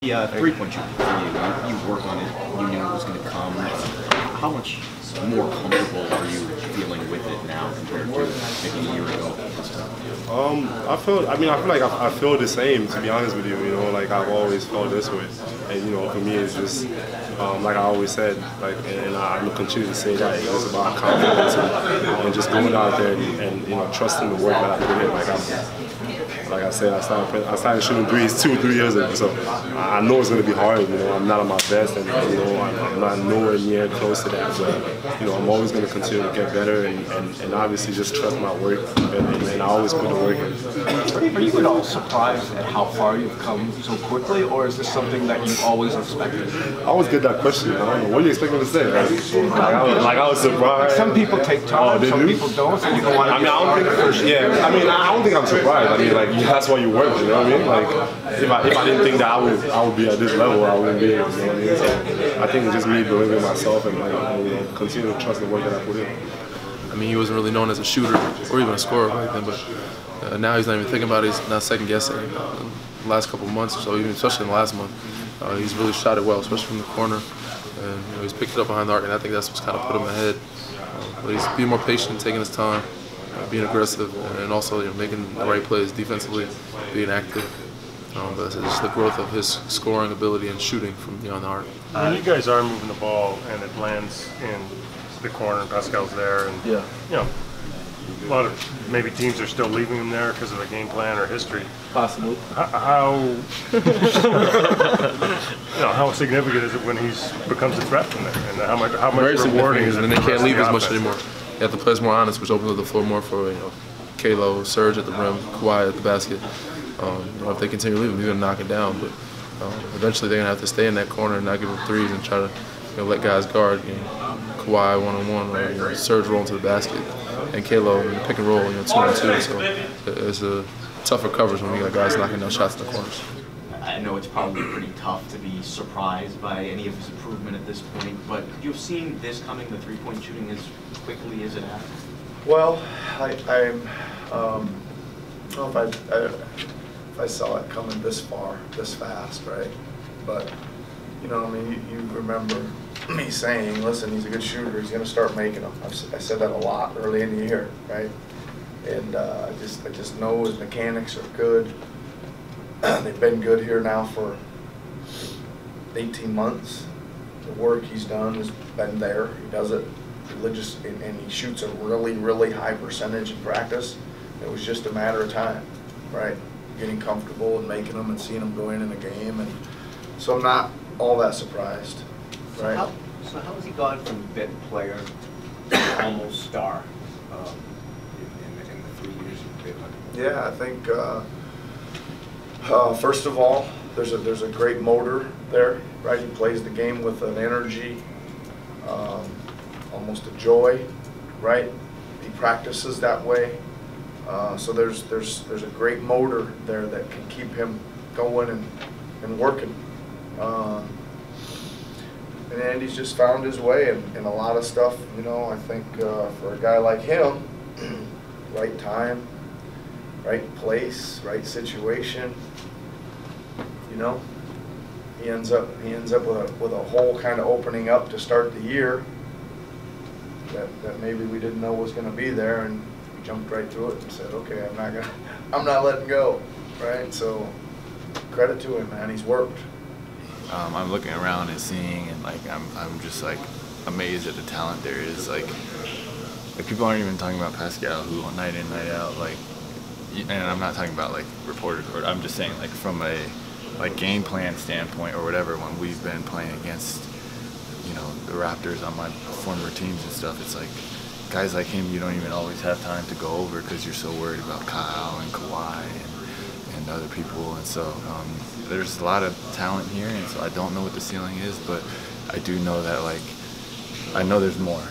The three-point shooting for you worked on it, you knew it was going to come. How much more comfortable are you feeling with it now compared to maybe a year ago? I feel like I feel the same, to be honest with you. You know, like I've always felt this way, and you know, for me, it's just like I always said, like, and I'm gonna continue to say that it's about confidence and just going out there and you know, trusting the work that I put in. Like I said, I started shooting threes 2-3 years ago, so I know it's going to be hard. You know, I'm not at my best, and you know, I'm not nowhere near close to that. But you know, I'm always going to continue to get better, and obviously just trust my work, and I always put the work in. Are you at all surprised at how far you've come so quickly, or is this something that you always expected? I always get that question. I don't know. What do you expect me to say? Like I was surprised. Some people take time, some people don't. So you don't want to I don't think I'm surprised. I mean, like, that's why you work, you know what I mean? Like, if I didn't think that I would be at this level, I wouldn't be able, you know what I mean? So I think it's just me believing in myself and, like, you know, continue to trust the work that I put in. I mean, he wasn't really known as a shooter or even a scorer back then, but now he's not even thinking about it. He's not second guessing. The last couple of months or so, even especially in the last month, he's really shot it well, especially from the corner. And you know, he's picked it up behind the arc, and I think that's what's kind of put him ahead. But he's being more patient, taking his time, being aggressive, and also, you know, making the right plays defensively, being active. But it's just the growth of his scoring ability and shooting from beyond the arc. When you guys are moving the ball and it lands in the corner and Pascal's there, and you know, a lot of maybe teams are still leaving him there because of a game plan or history. Possibly. How you know, how significant is it when he becomes a threat from there, and how much rewarding is it? And they can't leave as much anymore. You have to play more honest, which opens up the floor more for, you know, Kalo, Serge at the rim, Kawhi at the basket. You know, if they continue leaving, he's gonna knock it down. But eventually, they're gonna have to stay in that corner and not give him threes and try to, you know, let guys guard. You know, Kawhi one-on-one, or you know, Serge rolling to the basket, and Kalo in pick and roll, you know, 2-on-2. So it's a tougher coverage when you got guys knocking down shots in the corners. I know it's probably pretty tough to be surprised by any of his improvement at this point, but you've seen this coming, the three-point shooting, as quickly as it happened? Well, I don't know if I saw it coming this far, this fast, right? But, you know, I mean, you remember me saying, listen, he's a good shooter, he's going to start making them. I said that a lot early in the year, right? And I just know his mechanics are good. They've been good here now for 18 months. The work he's done has been there. He does it religious, and he shoots a really, really high percentage in practice. It was just a matter of time, right? Getting comfortable and making them and seeing them go in a game. And so I'm not all that surprised, right? So how has he gone from bit player to almost star in the 3 years you've been on? Yeah, I think first of all, there's a great motor there, right? He plays the game with an energy, almost a joy, right? He practices that way, so there's a great motor there that can keep him going and working. And Andy's just found his way in a lot of stuff. You know, I think for a guy like him, right time, right place, right situation. You know, he ends up with a hole kind of opening up to start the year that maybe we didn't know was going to be there, and we jumped right through it and said, okay, I'm not letting go, right? So credit to him, man. He's worked. I'm looking around and seeing, and like I'm just like amazed at the talent there is. Like people aren't even talking about Pascal, who on night in, night out, like, and I'm not talking about like reporter. I'm just saying, like, from a game plan standpoint or whatever, when we've been playing against, you know, the Raptors on my former teams and stuff, it's like guys like him you don't even always have time to go over because you're so worried about Kyle and Kawhi and other people. And so there's a lot of talent here, and so I don't know what the ceiling is, but I do know that, like, I know there's more.